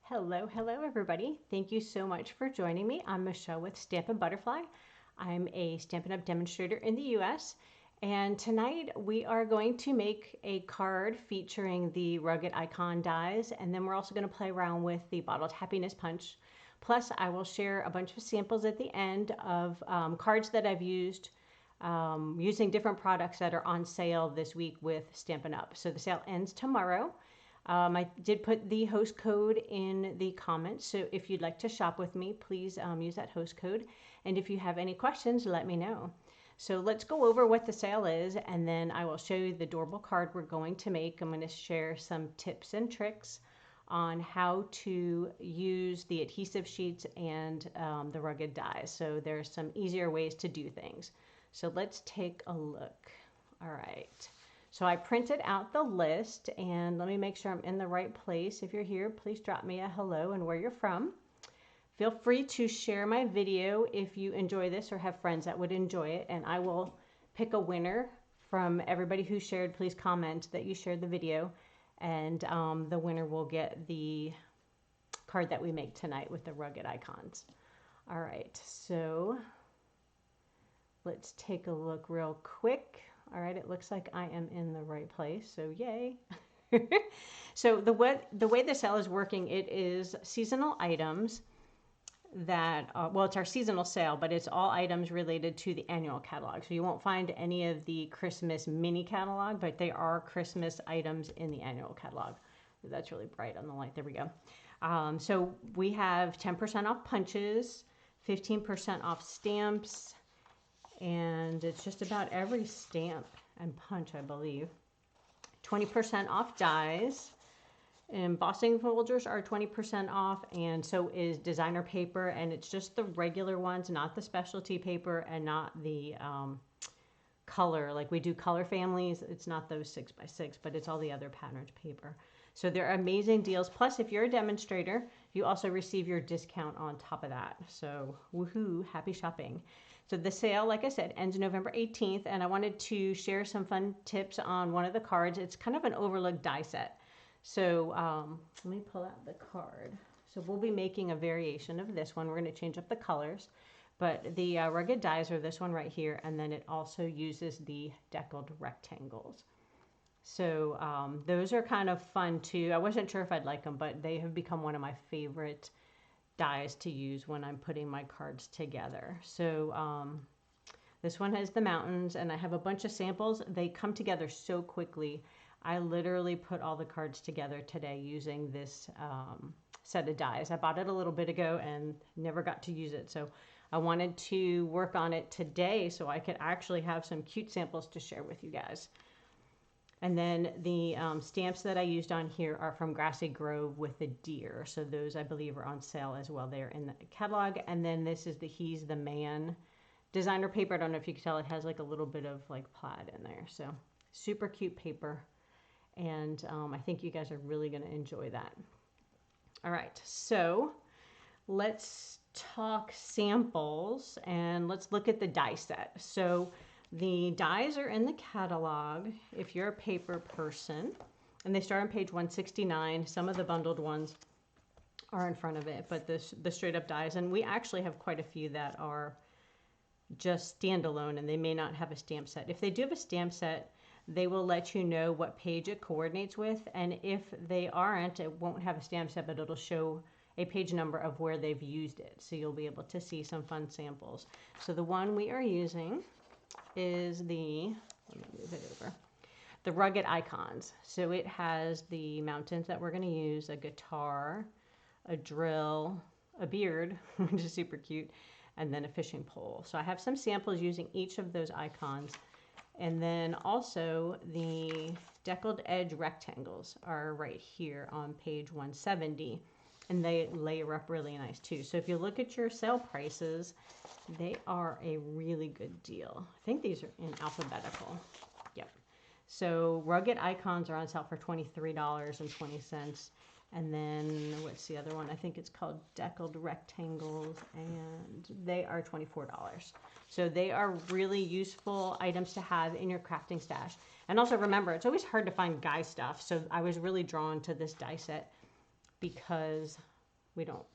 Hello everybody. Thank you so much for joining me. I'm Michelle with Stampin' Butterfly. I'm a Stampin' Up! Demonstrator in the US, and tonight we are going to make a card featuring the Rugged Icon dies, and then we're also going to play around with the Bottled Happiness punch. Plus, I will share a bunch of samples at the end of cards that I've used using different products that are on sale this week with Stampin' Up! So the sale ends tomorrow. I did put the host code in the comments, so if you'd like to shop with me, please use that host code. And if you have any questions, let me know. So let's go over what the sale is, and then I will show you the adorable card we're going to make. I'm going to share some tips and tricks on how to use the adhesive sheets and the rugged dies. So there's some easier ways to do things. So let's take a look. All right. So I printed out the list, and let me make sure I'm in the right place. If you're here, please drop me a hello and where you're from. Feel free to share my video if you enjoy this or have friends that would enjoy it, and I will pick a winner from everybody who shared. Please comment that you shared the video, and the winner will get the card that we make tonight with the rugged icons. All right, so let's take a look real quick. All right, it looks like I am in the right place, so yay. So the way the sale is working, it is seasonal items that, well, it's our seasonal sale, but it's all items related to the annual catalog. So you won't find any of the Christmas mini catalog, but they are Christmas items in the annual catalog. That's really bright on the light. There we go. So we have 10% off punches, 15% off stamps, and it's just about every stamp and punch, I believe. 20% off dies. Embossing folders are 20% off, and so is designer paper, and it's just the regular ones, not the specialty paper and not the color. Like we do color families, it's not those 6x6, but it's all the other patterned paper. So they're amazing deals. Plus, if you're a demonstrator, you also receive your discount on top of that. So woohoo, happy shopping. So the sale, like I said, ends November 18th, and I wanted to share some fun tips on one of the cards. It's kind of an overlooked die set. So let me pull out the card. So we'll be making a variation of this one. We're going to change up the colors, but the rugged dies are this one right here, and then it also uses the deckled rectangles. So those are kind of fun too. I wasn't sure if I'd like them, but they have become one of my favorite dies to use when I'm putting my cards together. So this one has the mountains, and I have a bunch of samples. They come together so quickly. I literally put all the cards together today using this set of dies. I bought it a little bit ago and never got to use it. So I wanted to work on it today so I could actually have some cute samples to share with you guys. And then the stamps that I used on here are from Grassy Grove with the deer. So those I believe are on sale as well. They're in the catalog. And then this is the He's the Man designer paper. I don't know if you can tell, it has like a little bit of like plaid in there. So super cute paper. And I think you guys are really going to enjoy that. All right, so let's talk samples and let's look at the die set. So the dies are in the catalog if you're a paper person, and they start on page 169. Some of the bundled ones are in front of it, but the straight up dies, and we actually have quite a few that are just standalone, and they may not have a stamp set. If they do have a stamp set, they will let you know what page it coordinates with, and if they aren't, it won't have a stamp set, but it'll show a page number of where they've used it, so you'll be able to see some fun samples. So the one we are using is let me move it over, the Rugged Icons. So it has the mountains that we're going to use, a guitar, a drill, a beard, which is super cute, and then a fishing pole. So I have some samples using each of those icons. And then also the deckled edge rectangles are right here on page 170, and they layer up really nice too. So if you look at your sale prices, they are a really good deal. I think these are in alphabetical. Yep. So Rugged Icons are on sale for $23.20. And then what's the other one? I think it's called Deckled Rectangles, and they are $24. So they are really useful items to have in your crafting stash. And also remember, it's always hard to find guy stuff. So I was really drawn to this die set because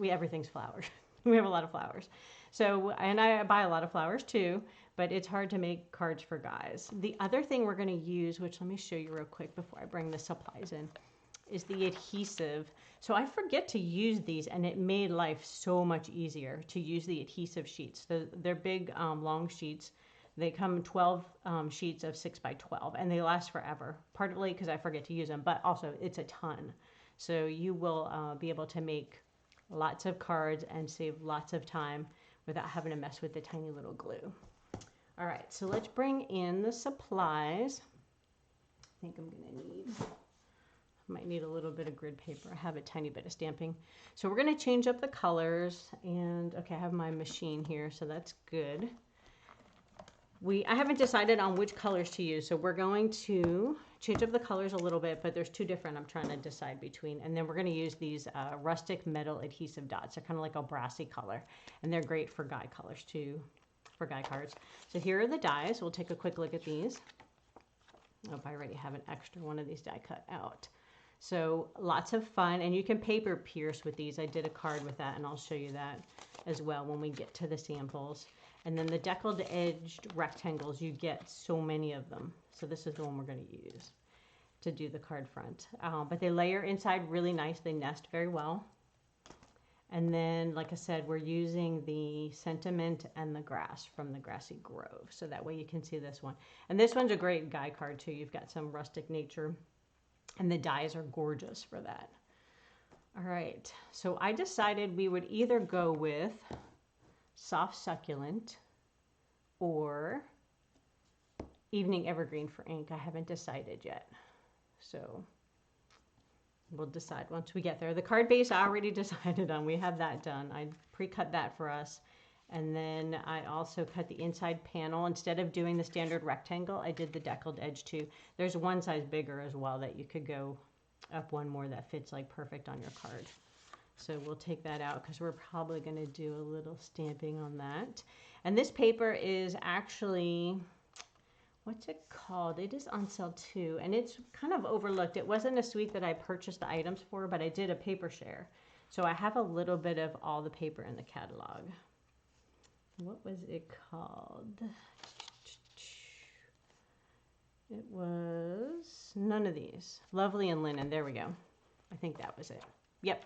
everything's flowers. We have a lot of flowers. So, and I buy a lot of flowers too, but it's hard to make cards for guys. The other thing we're going to use, which let me show you real quick before I bring the supplies in, is the adhesive. So I forget to use these, and it made life so much easier to use the adhesive sheets. They're big, long sheets. They come 12 sheets of 6 by 12, and they last forever, partly because I forget to use them, but also it's a ton. So you will be able to make lots of cards and save lots of time without having to mess with the tiny little glue. All right, so let's bring in the supplies. I think I'm gonna might need a little bit of grid paper. I have a tiny bit of stamping. So we're gonna change up the colors, and okay, I have my machine here, so that's good. I haven't decided on which colors to use, so we're going to change up the colors a little bit, but there's two different I'm trying to decide between. And then we're going to use these rustic metal adhesive dots. They're kind of like a brassy color, and they're great for guy colors too, for guy cards. So here are the dies. We'll take a quick look at these. Oh, I already have an extra one of these die cut out. So lots of fun, and you can paper pierce with these. I did a card with that, and I'll show you that as well when we get to the samples. And then the deckled edged rectangles, you get so many of them. So this is the one we're going to use to do the card front. But they layer inside really nice. They nest very well. And then, like I said, we're using the sentiment and the grass from the Grassy Grove. So that way you can see this one. And this one's a great guy card too. You've got some rustic nature, and the dies are gorgeous for that. All right, so I decided we would either go with soft succulent or evening evergreen for ink. I haven't decided yet, so we'll decide once we get there. The card base I already decided on. We have that done. I pre-cut that for us, and then I also cut the inside panel. Instead of doing the standard rectangle, I did the deckled edge too. There's one size bigger as well that you could go up one more that fits like perfect on your card. So we'll take that out because we're probably going to do a little stamping on that. And this paper is actually, what's it called? It is on sale too, and it's kind of overlooked. It wasn't a suite that I purchased the items for, but I did a paper share. So I have a little bit of all the paper in the catalog. What was it called? It was none of these. Lovely and Linen. There we go. I think that was it. Yep.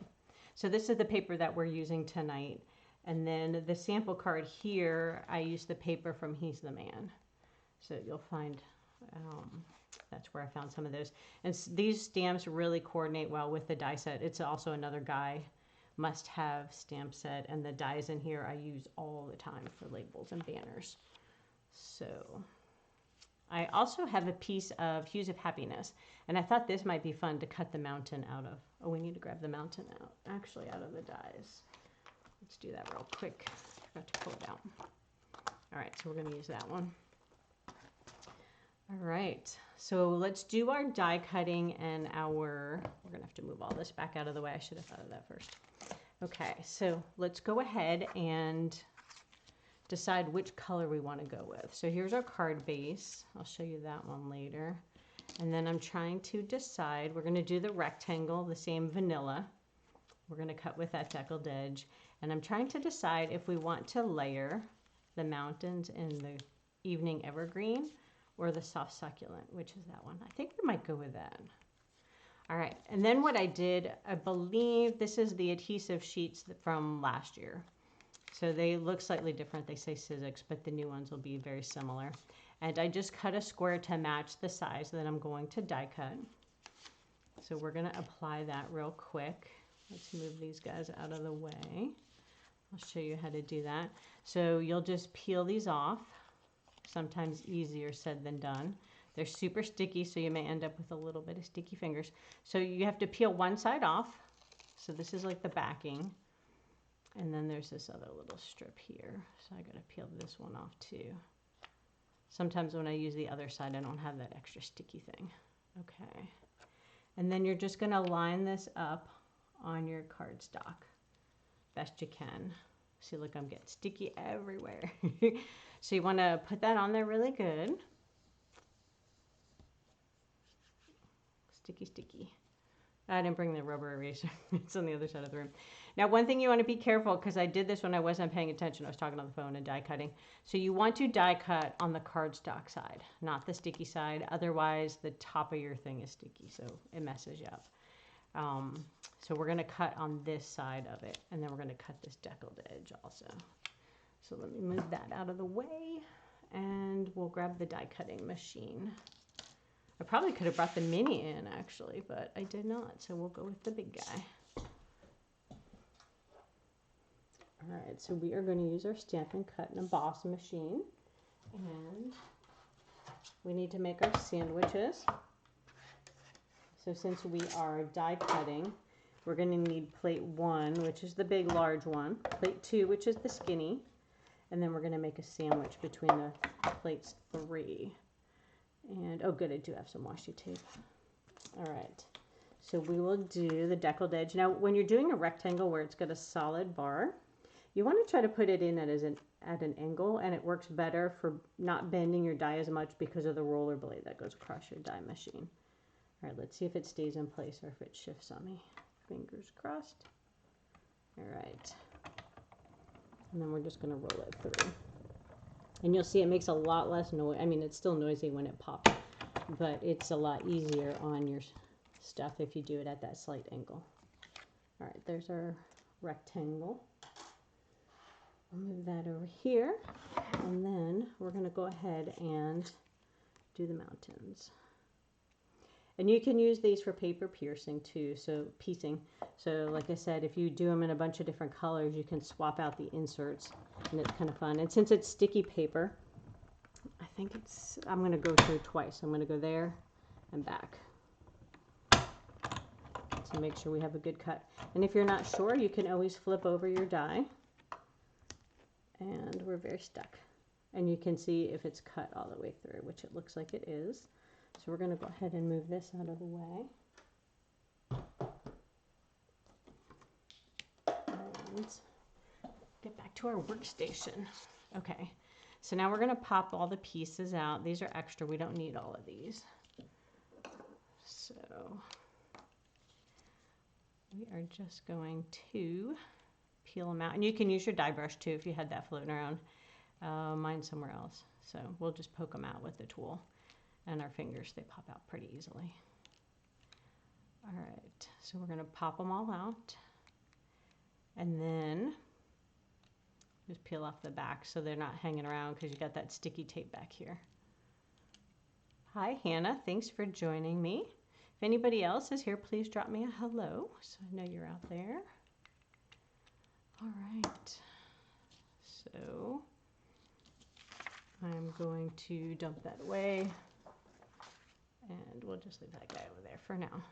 So this is the paper that we're using tonight. And then the sample card here, I used the paper from He's the Man. So you'll find, that's where I found some of those. And these stamps really coordinate well with the die set. It's also another guy must-have stamp set. And the dies in here I use all the time for labels and banners. So I also have a piece of Hues of Happiness, and I thought this might be fun to cut the mountain out of. Oh, we need to grab the mountain out, actually out of the dies. Let's do that real quick. I forgot to pull it out. All right, so we're going to use that one. All right, so let's do our die cutting and we're going to have to move all this back out of the way. I should have thought of that first. Okay, so let's go ahead and decide which color we want to go with. So here's our card base. I'll show you that one later. And then I'm trying to decide, we're going to do the rectangle, the same vanilla. We're going to cut with that deckled edge. And I'm trying to decide if we want to layer the mountains in the evening evergreen or the soft succulent, which is that one. I think we might go with that. All right, and then what I did, I believe this is the adhesive sheets from last year. So they look slightly different. They say Sizzix, but the new ones will be very similar. And I just cut a square to match the size that I'm going to die cut. So we're going to apply that real quick. Let's move these guys out of the way. I'll show you how to do that. So you'll just peel these off. Sometimes easier said than done. They're super sticky, so you may end up with a little bit of sticky fingers. So you have to peel one side off. So this is like the backing. And then there's this other little strip here. So I got to peel this one off too. Sometimes when I use the other side, I don't have that extra sticky thing. Okay. And then you're just going to line this up on your cardstock best you can. See, look, I'm getting sticky everywhere. So you want to put that on there really good. Sticky, sticky. I didn't bring the rubber eraser. It's on the other side of the room. Now, one thing you want to be careful, because I did this when I wasn't paying attention. I was talking on the phone and die cutting. So you want to die cut on the cardstock side, not the sticky side. Otherwise, the top of your thing is sticky, so it messes you up. So we're going to cut on this side of it, and then we're going to cut this deckled edge also. So let me move that out of the way, and we'll grab the die cutting machine. I probably could have brought the mini in actually, but I did not, so we'll go with the big guy. All right, so we are going to use our Stampin' Cut and Emboss machine, and we need to make our sandwiches. So since we are die cutting, we're going to need plate 1, which is the big large one, plate 2, which is the skinny, and then we're going to make a sandwich between the plates 3. And oh good, I do have some washi tape. All right, so we will do the deckled edge. Now when you're doing a rectangle where it's got a solid bar, you want to try to put it in at an angle, and it works better for not bending your die as much because of the roller blade that goes across your die machine. All right, let's see if it stays in place or if it shifts on me. Fingers crossed. All right, and then we're just going to roll it through. And you'll see it makes a lot less noise. I mean, it's still noisy when it pops, but it's a lot easier on your stuff if you do it at that slight angle. All right, there's our rectangle. I'll move that over here, and then we're going to go ahead and do the mountains. And you can use these for paper piercing too, so piecing. So like I said, if you do them in a bunch of different colors, you can swap out the inserts, and it's kind of fun. And since it's sticky paper, I think I'm going to go through twice. I'm going to go there and back to make sure we have a good cut. And if you're not sure, you can always flip over your die. And we're very stuck. And you can see if it's cut all the way through, which it looks like it is. So we're going to go ahead and move this out of the way. And get back to our workstation. Okay, so now we're going to pop all the pieces out. These are extra. We don't need all of these. So we are just going to peel them out. And you can use your die brush too if you had that floating around. Mine's somewhere else. So we'll just poke them out with the tool. And our fingers, they pop out pretty easily. All right, so we're going to pop them all out. And then just peel off the back so they're not hanging around because you got that sticky tape back here. Hi, Hannah. Thanks for joining me. If anybody else is here, please drop me a hello so I know you're out there. All right, so I'm going to dump that away, and we'll just leave that guy over there for now.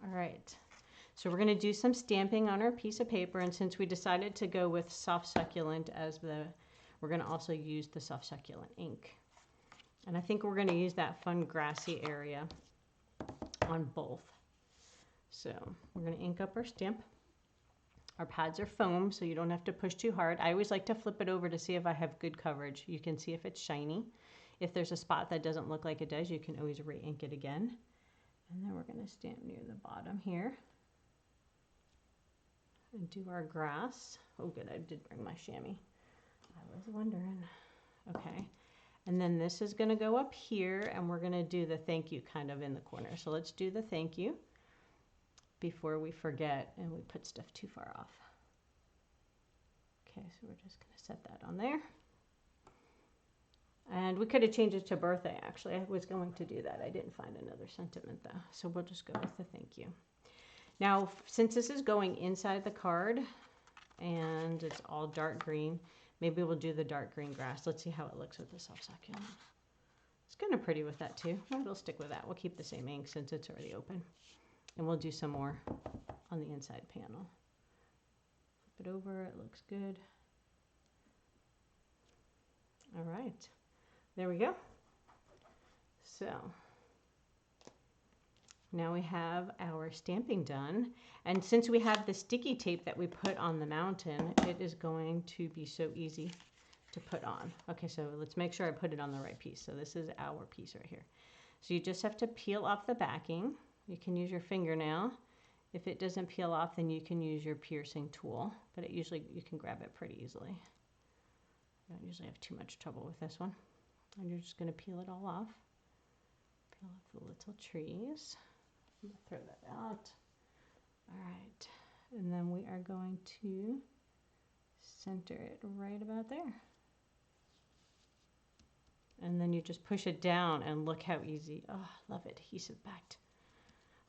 All right, so we're going to do some stamping on our piece of paper, and since we decided to go with soft succulent as we're going to also use the soft succulent ink. And I think we're going to use that fun grassy area on both. So we're going to ink up our stamp. Our pads are foam, so you don't have to push too hard. I always like to flip it over to see if I have good coverage. You can see if it's shiny. If there's a spot that doesn't look like it does, you can always re-ink it again. And then we're going to stamp near the bottom here. And do our grass. Oh good, I did bring my chamois. I was wondering. Okay. And then this is going to go up here, and we're going to do the thank you kind of in the corner. So let's do the thank you before we forget and we put stuff too far off. Okay, so we're just going to set that on there. And we could have changed it to birthday, actually. I was going to do that. I didn't find another sentiment, though. So we'll just go with the thank you. Now, since this is going inside the card and it's all dark green, maybe we'll do the dark green grass. Let's see how it looks with the soft succulent. It's kind of pretty with that, too. We'll stick with that. We'll keep the same ink since it's already open. And we'll do some more on the inside panel. Flip it over, it looks good. All right, there we go. So now we have our stamping done. And since we have the sticky tape that we put on the mountain, it is going to be so easy to put on. Okay, so let's make sure I put it on the right piece. So this is our piece right here. So you just have to peel off the backing. You can use your fingernail. If it doesn't peel off, then you can use your piercing tool, but you can grab it pretty easily. I don't usually have too much trouble with this one. And you're just going to peel it all off. Peel off the little trees. I'm going to throw that out. All right, and then we are going to center it right about there. And then you just push it down and look how easy. Oh, I love it, adhesive backed.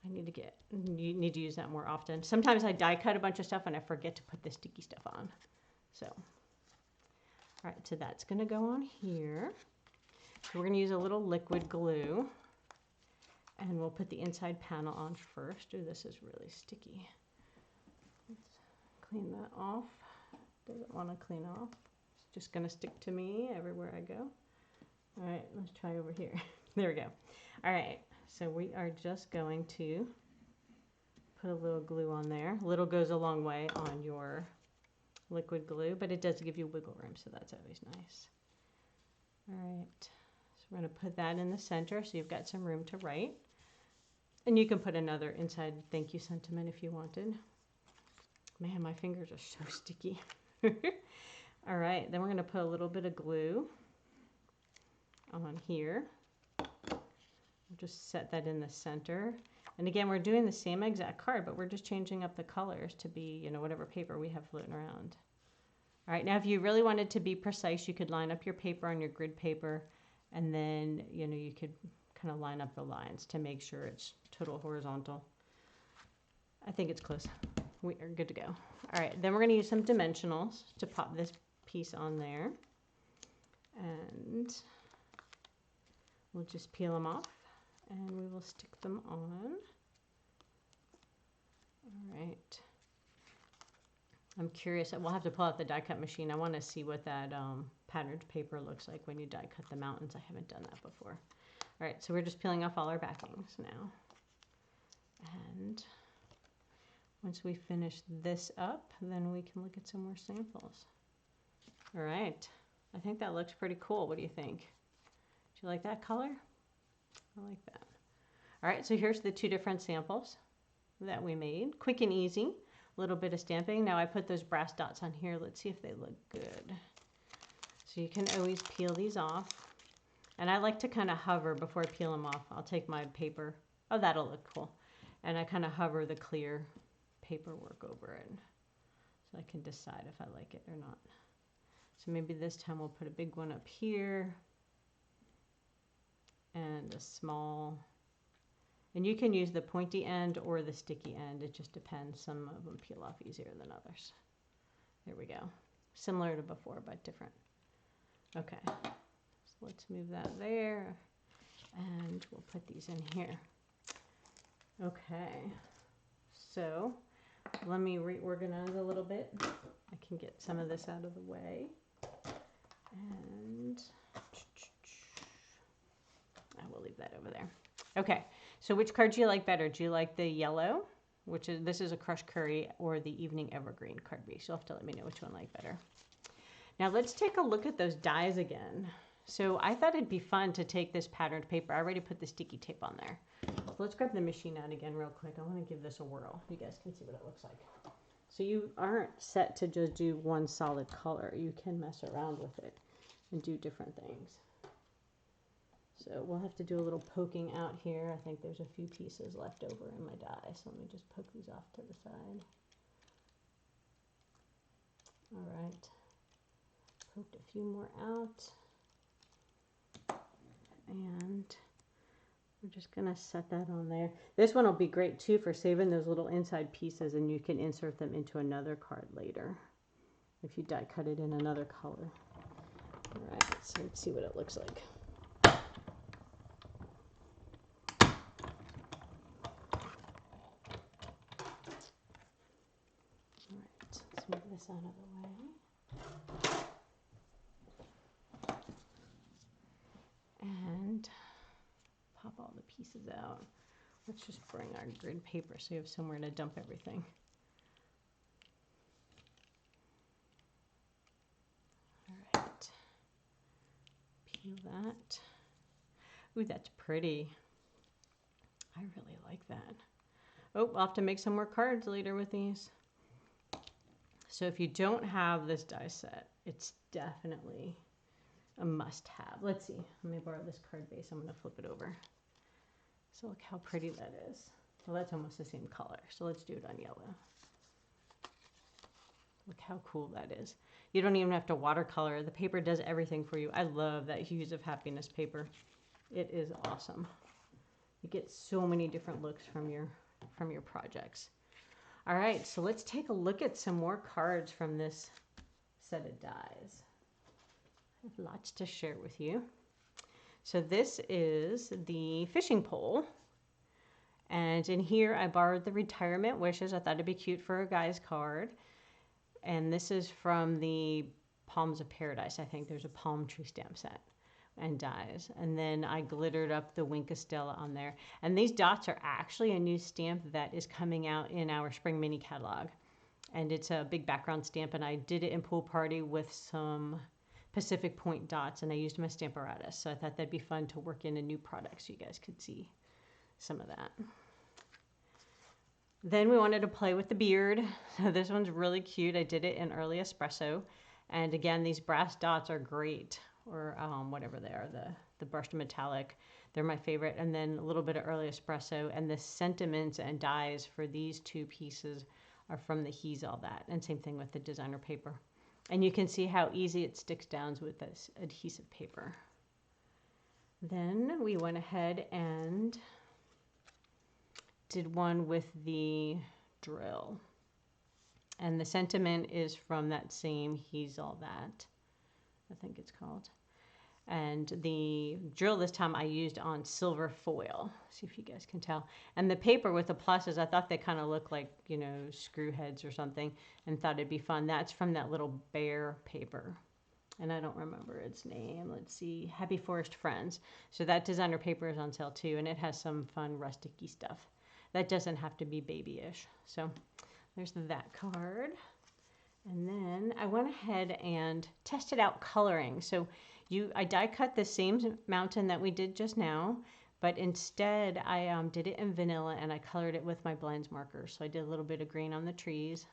You need to use that more often. Sometimes I die cut a bunch of stuff and I forget to put the sticky stuff on. So, all right, so that's gonna go on here. So we're gonna use a little liquid glue and we'll put the inside panel on first. Ooh, this is really sticky. Let's clean that off. Doesn't wanna clean off. It's just gonna stick to me everywhere I go. All right, let's try over here. There we go. All right, so we are just going to put a little glue on there. A little goes a long way on your liquid glue, but it does give you wiggle room, so that's always nice. All right, so we're gonna put that in the center so you've got some room to write. And you can put another inside thank you sentiment if you wanted. Man, my fingers are so sticky. All right, then we're gonna put a little bit of glue on here. We'll just set that in the center. And again, we're doing the same exact card, but we're just changing up the colors to be, you know, whatever paper we have floating around. All right, now if you really wanted to be precise, you could line up your paper on your grid paper, and then, you know, you could kind of line up the lines to make sure it's total horizontal. I think it's close. We are good to go. All right, then we're going to use some dimensionals to pop this piece on there. And we'll just peel them off and we will stick them on. All right. I'm curious, we'll have to pull out the die cut machine. I want to see what that patterned paper looks like when you die cut the mountains. I haven't done that before. All right, so we're just peeling off all our backings now. And once we finish this up, then we can look at some more samples. All right, I think that looks pretty cool. What do you think? Do you like that color? I like that. All right, so here's the two different samples that we made. Quick and easy, a little bit of stamping. Now I put those brass dots on here. Let's see if they look good. So you can always peel these off. And I like to kind of hover before I peel them off. I'll take my paper. Oh, that'll look cool. And I kind of hover the clear paperwork over it so I can decide if I like it or not. So maybe this time we'll put a big one up here and a small. And you can use the pointy end or the sticky end. It just depends. Some of them peel off easier than others. There we go. Similar to before, but different. Okay. So let's move that there. And we'll put these in here. Okay. So let me reorganize a little bit. I can get some of this out of the way. And I will leave that over there. Okay, so which card do you like better? Do you like the yellow, this is a crushed curry, or the evening evergreen card base? You'll have to let me know which one I like better. Now let's take a look at those dies again. So I thought it'd be fun to take this patterned paper. I already put the sticky tape on there. So let's grab the machine out again real quick. I want to give this a whirl. You guys can see what it looks like. So you aren't set to just do one solid color. You can mess around with it and do different things. So we'll have to do a little poking out here. I think there's a few pieces left over in my die. So let me just poke these off to the side. All right. Poked a few more out. And we're just going to set that on there. This one will be great too for saving those little inside pieces, and you can insert them into another card later if you die cut it in another color. All right, so let's see what it looks like. All right, let's move this out of the way. And pop all the pieces out. Let's just bring our grid paper so you have somewhere to dump everything. All right. Peel that. Ooh, that's pretty. I really like like that. Oh, I'll have to make some more cards later with these. So if you don't have this die set, it's definitely a must-have. Let's see. Let me borrow this card base. I'm going to flip it over. So look how pretty that is. Well, that's almost the same color. So let's do it on yellow. Look how cool that is. You don't even have to watercolor. The paper does everything for you. I love that Hues of Happiness paper. It is awesome. You get so many different looks from your projects. All right, so let's take a look at some more cards from this set of dies. I have lots to share with you. So this is the fishing pole. And in here, I borrowed the retirement wishes. I thought it'd be cute for a guy's card. And this is from the Palms of Paradise. I think there's a palm tree stamp set and dies. And then I glittered up the Wink of Stella on there. And these dots are actually a new stamp that is coming out in our spring mini catalog. And it's a big background stamp. And I did it in Pool Party with some Pacific Point dots. And I used my Stamparatus. So I thought that'd be fun to work in a new product so you guys could see some of that. Then we wanted to play with the beard. So this one's really cute. I did it in early espresso. And again, these brass dots are great, or whatever they are, the brushed metallic. They're my favorite. And then a little bit of early espresso. And the sentiments and dies for these two pieces are from the He's All That. And same thing with the designer paper. And you can see how easy it sticks down with this adhesive paper. Then we went ahead and did one with the drill. And the sentiment is from that same He's All That, I think it's called. And the drill this time I used on silver foil. See if you guys can tell. And the paper with the pluses, I thought they kind of looked like, you know, screw heads or something, and thought it'd be fun. That's from that little bear paper. And I don't remember its name. Let's see. Happy Forest Friends. So that designer paper is on sale too, and it has some fun rustic-y stuff. That doesn't have to be babyish. So there's that card. And then I went ahead and tested out coloring. So I die cut the same mountain that we did just now, but instead I did it in vanilla and I colored it with my blends markers. So I did a little bit of green on the trees,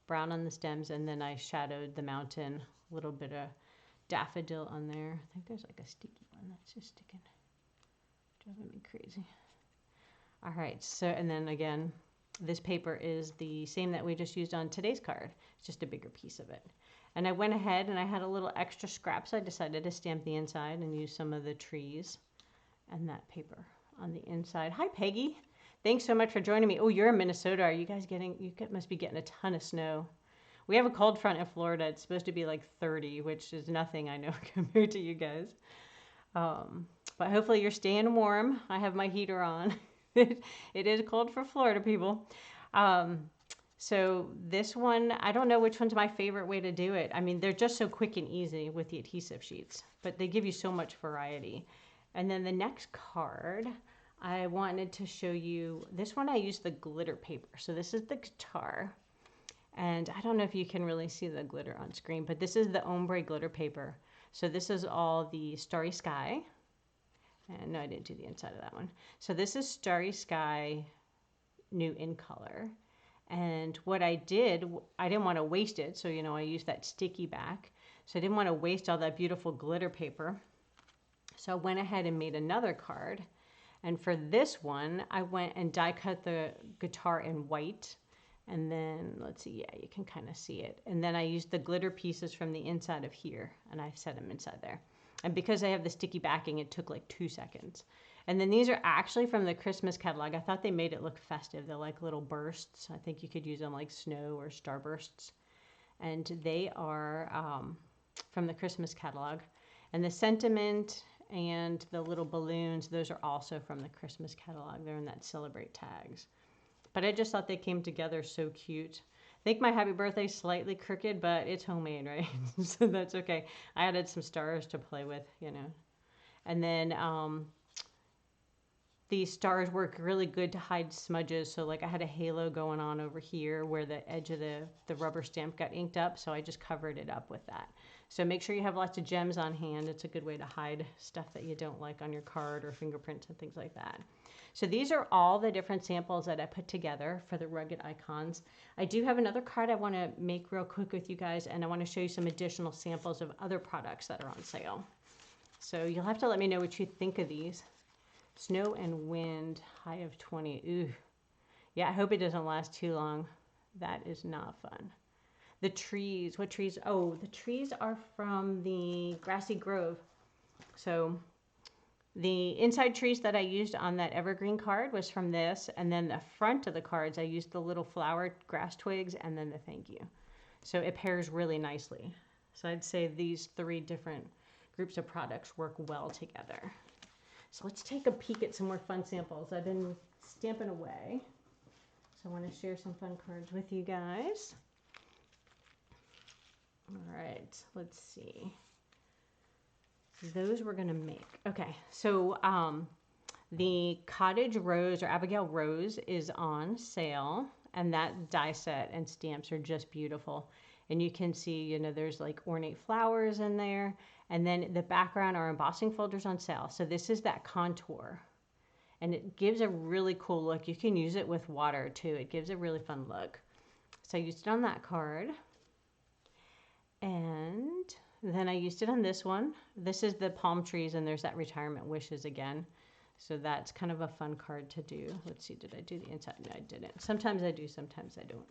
brown on the stems, and then I shadowed the mountain, a little bit of daffodil on there. I think there's like a sticky one that's just sticking, driving me crazy. All right, so, and then again, this paper is the same that we just used on today's card. It's just a bigger piece of it. And I went ahead and I had a little extra scrap, so I decided to stamp the inside and use some of the trees and that paper on the inside. Hi, Peggy. Thanks so much for joining me. Oh, you're in Minnesota. Are you guys must be getting a ton of snow. We have a cold front in Florida. It's supposed to be like 30, which is nothing, I know, compared to you guys. But hopefully you're staying warm. I have my heater on. It is cold for Florida people. So this one, I don't know which one's my favorite way to do it. I mean, they're just so quick and easy with the adhesive sheets, but they give you so much variety. And then the next card, I wanted to show you, this one I used the glitter paper. So this is the guitar. And I don't know if you can really see the glitter on screen, but this is the ombre glitter paper. So this is all the Starry Sky. And no, I didn't do the inside of that one. So this is Starry Sky new in color. And what I did, I didn't want to waste it. So, you know, I used that sticky back. So I didn't want to waste all that beautiful glitter paper. So I went ahead and made another card. And for this one, I went and die cut the guitar in white. And then, let's see, yeah, you can kind of see it. And then I used the glitter pieces from the inside of here. And I set them inside there. And because I have the sticky backing, it took like 2 seconds. And then these are actually from the Christmas catalog. I thought they made it look festive. They're like little bursts. I think you could use them like snow or starbursts. And they are from the Christmas catalog. And the sentiment and the little balloons, those are also from the Christmas catalog. They're in that Celebrate tags. But I just thought they came together so cute. I think my happy birthday is slightly crooked, but it's homemade, right? So that's okay. I added some stars to play with, you know. And then these stars work really good to hide smudges. So like I had a halo going on over here where the edge of the rubber stamp got inked up. So I just covered it up with that. So make sure you have lots of gems on hand. It's a good way to hide stuff that you don't like on your card or fingerprints and things like that. So these are all the different samples that I put together for the rugged icons. I do have another card I want to make real quick with you guys, and I want to show you some additional samples of other products that are on sale. So you'll have to let me know what you think of these. Snow and wind, high of 20. Ooh. Yeah, I hope it doesn't last too long. That is not fun. The trees, what trees? Oh, the trees are from the Grassy Grove. So the inside trees that I used on that evergreen card was from this. And then the front of the cards, I used the little flower grass twigs and then the thank you. So it pairs really nicely. So I'd say these 3 different groups of products work well together. So let's take a peek at some more fun samples. I've been stamping away. So I want to share some fun cards with you guys. All right, let's see. Those we're going to make. Okay, so the Cottage Rose or Abigail Rose is on sale, and that die set and stamps are just beautiful. And you can see, you know, there's like ornate flowers in there, and then the background are embossing folders on sale. So this is that contour, and it gives a really cool look. You can use it with water too. It gives a really fun look. So I used it on that card. And then I used it on this one. This is the palm trees, and there's that retirement wishes again. So that's kind of a fun card to do. Let's see, did I do the inside? No, I didn't. Sometimes I do, sometimes I don't.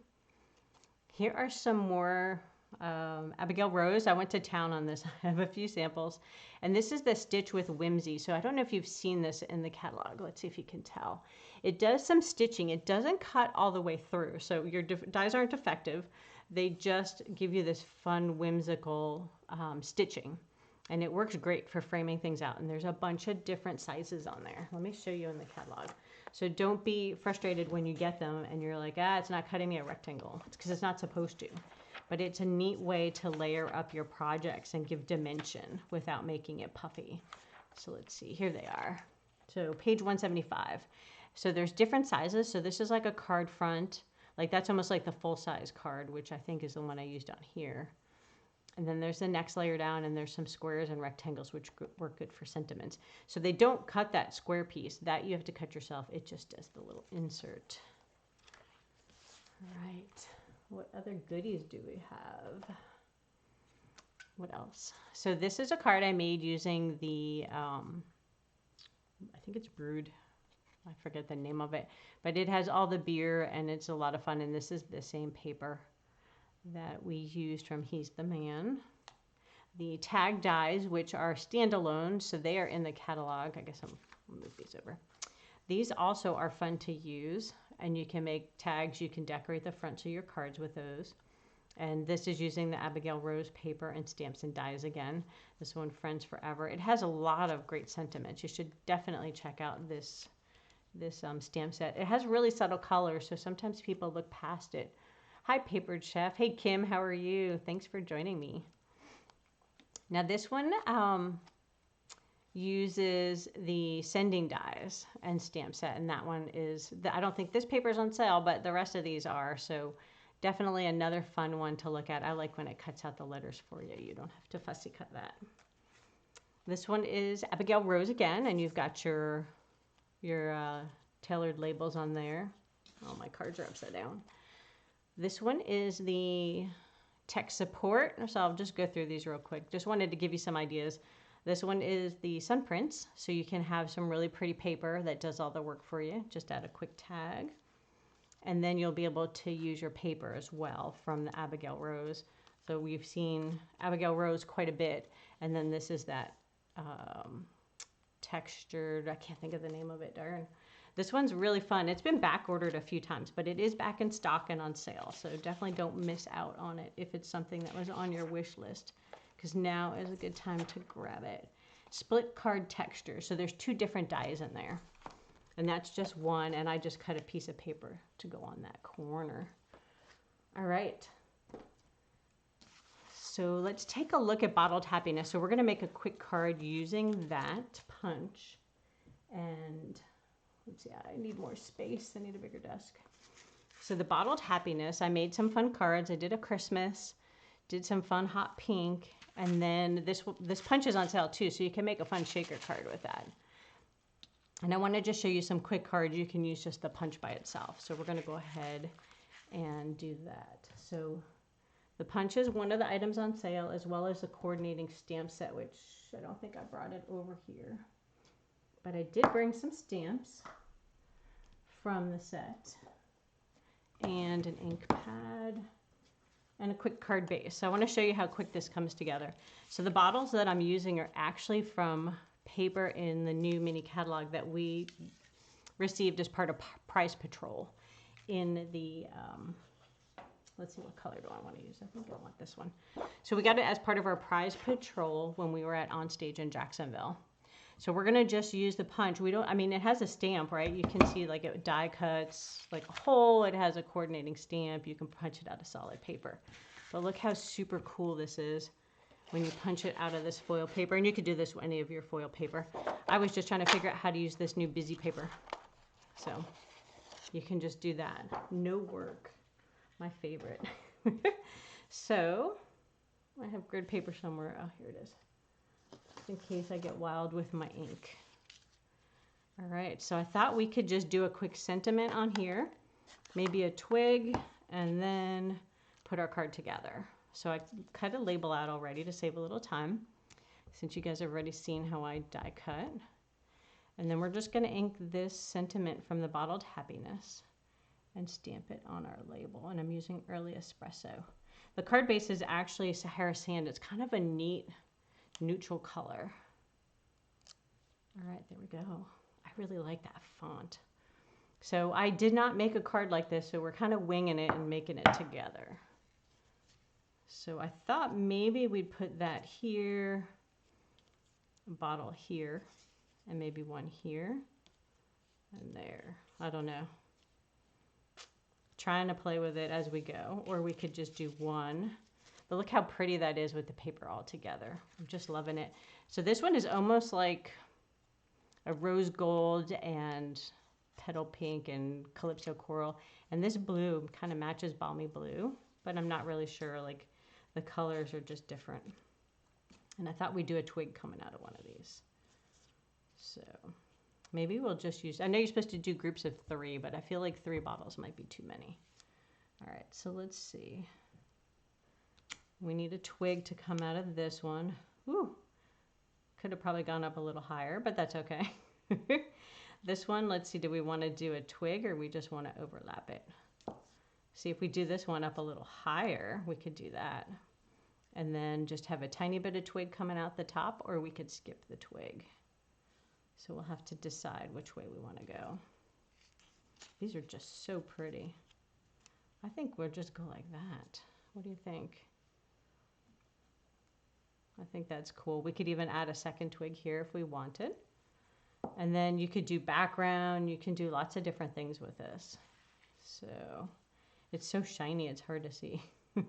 Here are some more Abigail Rose. I went to town on this. I have a few samples. And this is the Stitch with Whimsy. So I don't know if you've seen this in the catalog. Let's see if you can tell. It does some stitching. It doesn't cut all the way through. So your dies aren't defective. They just give you this fun, whimsical stitching. And it works great for framing things out. And there's a bunch of different sizes on there. Let me show you in the catalog. So don't be frustrated when you get them and you're like, it's not cutting me a rectangle. It's because it's not supposed to. But it's a neat way to layer up your projects and give dimension without making it puffy. So let's see, here they are. So page 175. So there's different sizes. So this is like a card front. Like that's almost like the full-size card, which I think is the one I used on here. And then there's the next layer down, and there's some squares and rectangles, which work good for sentiments. So they don't cut that square piece. That you have to cut yourself. It just does the little insert. All right. What other goodies do we have? What else? So this is a card I made using the, I think it's brewed. I forget the name of it, but it has all the beer and it's a lot of fun. And this is the same paper that we used from He's the Man. The tag dies, which are standalone, so they are in the catalog. I guess I'll move these over. These also are fun to use, and you can make tags. You can decorate the fronts of your cards with those. And this is using the Abigail Rose paper and stamps and dies again. This one, Friends Forever. It has a lot of great sentiments. You should definitely check out this stamp set. It has really subtle colors, so sometimes people look past it. Hi, Papered Chef. Hey, Kim, how are you? Thanks for joining me. Now, this one uses the sending dies and stamp set, and that one is, I don't think this paper is on sale, but the rest of these are, so definitely another fun one to look at. I like when it cuts out the letters for you. You don't have to fussy cut that. This one is Abigail Rose again, and you've got your tailored labels on there. Oh, my cards are upside down. This one is the tech support, so I'll just go through these real quick. Just wanted to give you some ideas. This one is the sun prints, so you can have some really pretty paper that does all the work for you. Just add a quick tag. And then you'll be able to use your paper as well from the Abigail Rose. So we've seen Abigail Rose quite a bit, and then this is that textured, I can't think of the name of it, darn. This one's really fun. It's been back ordered a few times, but it is back in stock and on sale. So definitely don't miss out on it if it's something that was on your wish list, because now is a good time to grab it. Split card texture. So there's 2 different dies in there, and that's just one. And I just cut a piece of paper to go on that corner. All right. So let's take a look at Bottled Happiness. So we're going to make a quick card using that punch. And let's see, I need more space. I need a bigger desk. So the Bottled Happiness, I made some fun cards. I did a Christmas, did some fun hot pink, And then this punch is on sale too, so you can make a fun shaker card with that. And I want to just show you some quick cards. You can use just the punch by itself. So we're going to go ahead and do that. So the punch is one of the items on sale, as well as the coordinating stamp set, which I don't think I brought it over here. But I did bring some stamps from the set, and an ink pad, and a quick card base. So I want to show you how quick this comes together. So the bottles that I'm using are actually from paper in the new mini catalog that we received as part of Prize Patrol in the, let's see, what color do I want to use? I think I want this one. So we got it as part of our Prize Patrol when we were at On Stage in Jacksonville. So we're going to just use the punch. We don't, I mean, it has a stamp, right? You can see like it die cuts like a hole. It has a coordinating stamp. You can punch it out of solid paper. But look how super cool this is when you punch it out of this foil paper. And you could do this with any of your foil paper. I was just trying to figure out how to use this new busy paper. So you can just do that. No work. My favorite. So I have grid paper somewhere. Oh, here it is. In case I get wild with my ink. All right, so I thought we could just do a quick sentiment on here, maybe a twig, and then put our card together. So I cut a label out already to save a little time, since you guys have already seen how I die cut. And then we're just going to ink this sentiment from the Bottled Happiness and stamp it on our label. And I'm using Early Espresso. The card base is actually Sahara Sand. It's kind of a neat neutral color. All right, there we go. I really like that font. So I did not make a card like this, so we're kind of winging it and making it together. So I thought maybe we'd put that here, a bottle here, and maybe one here and there. I don't know. Trying to play with it as we go, or we could just do one. But look how pretty that is with the paper all together. I'm just loving it. So this one is almost like a rose gold and petal pink and calypso coral. And this blue kind of matches balmy blue, but I'm not really sure. Like the colors are just different. And I thought we'd do a twig coming out of one of these. So maybe we'll just use, I know you're supposed to do groups of 3, but I feel like 3 bottles might be too many. All right, so let's see. We need a twig to come out of this one. Woo! Could have probably gone up a little higher, but that's okay. This one, let's see, do we want to do a twig or we just want to overlap it? See, if we do this one up a little higher, we could do that. And then just have a tiny bit of twig coming out the top, or we could skip the twig. So we'll have to decide which way we want to go. These are just so pretty. I think we'll just go like that. What do you think? I think that's cool. We could even add a second twig here if we wanted. And then you could do background. You can do lots of different things with this. So it's so shiny, it's hard to see. I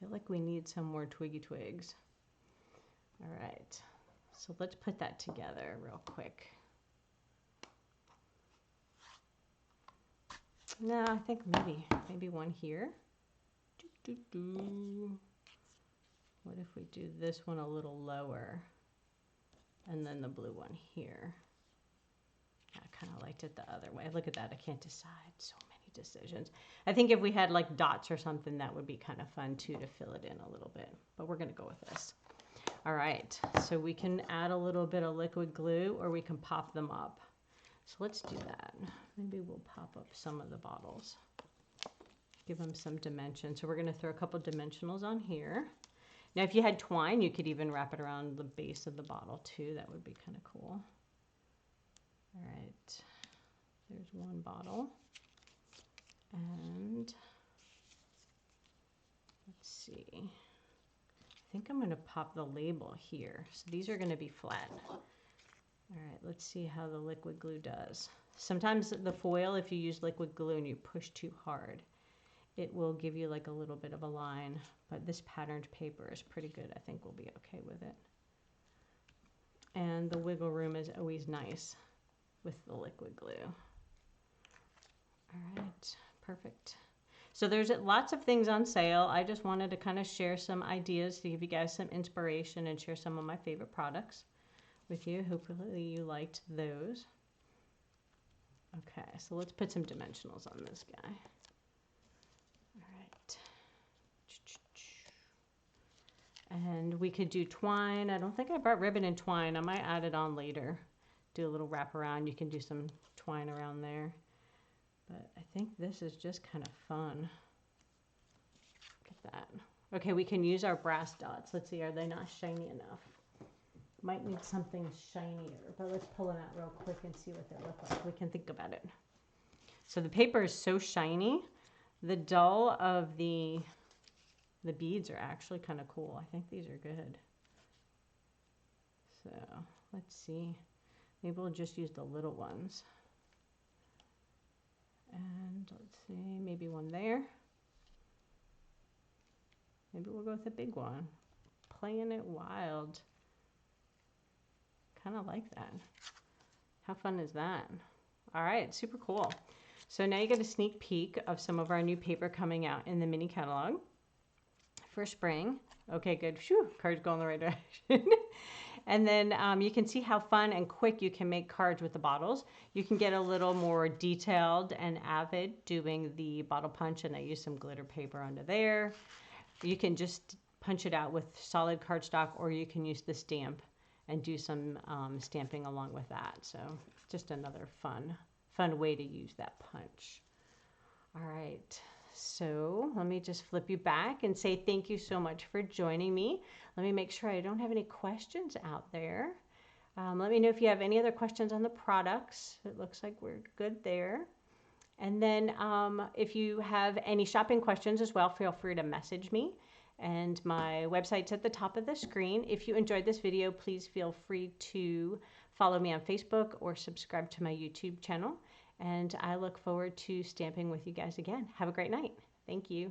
feel like we need some more twiggy twigs. All right, so let's put that together real quick. No, I think maybe one here. What if we do this one a little lower and then the blue one here? I kind of liked it the other way. Look at that. I can't decide. So many decisions. I think if we had like dots or something, that would be kind of fun too, to fill it in a little bit. But we're going to go with this. All right. So we can add a little bit of liquid glue, or we can pop them up. So let's do that. Maybe we'll pop up some of the bottles. Give them some dimension. So we're going to throw a couple dimensionals on here. Now, if you had twine, you could even wrap it around the base of the bottle too. That would be kind of cool. All right, there's one bottle. And let's see. I think I'm going to pop the label here. So these are going to be flat. All right, let's see how the liquid glue does. Sometimes the foil, if you use liquid glue and you push too hard, it will give you like a little bit of a line, but this patterned paper is pretty good. I think we'll be okay with it. And the wiggle room is always nice with the liquid glue. All right, perfect. So there's lots of things on sale. I just wanted to kind of share some ideas to give you guys some inspiration and share some of my favorite products with you. Hopefully you liked those. Okay, so let's put some dimensionals on this guy. All right. And we could do twine. I don't think I brought ribbon and twine. I might add it on later. Do a little wrap around. You can do some twine around there. But I think this is just kind of fun. Look at that. Okay, we can use our brass dots. Let's see, are they not shiny enough? Might need something shinier, but let's pull them out real quick and see what they look like. We can think about it. So the paper is so shiny. The dull of the beads are actually kind of cool. I think these are good. So let's see. Maybe we'll just use the little ones. And let's see, maybe one there. Maybe we'll go with a big one. Playing it wild. Kind of like that. How fun is that? All right, super cool. So now you get a sneak peek of some of our new paper coming out in the mini catalog for spring. Okay, good. Phew, cards going the right direction. And then you can see how fun and quick you can make cards with the bottles. You can get a little more detailed and avid doing the bottle punch, and I use some glitter paper under there. You can just punch it out with solid cardstock, or you can use the stamp and do some stamping along with that. So just another fun way to use that punch. All right. So let me just flip you back and say thank you so much for joining me. Let me make sure I don't have any questions out there. Let me know if you have any other questions on the products. It looks like we're good there. And then if you have any shopping questions as well, feel free to message me. And my website's at the top of the screen. If you enjoyed this video, please feel free to follow me on Facebook or subscribe to my YouTube channel. And I look forward to stamping with you guys again. Have a great night. Thank you.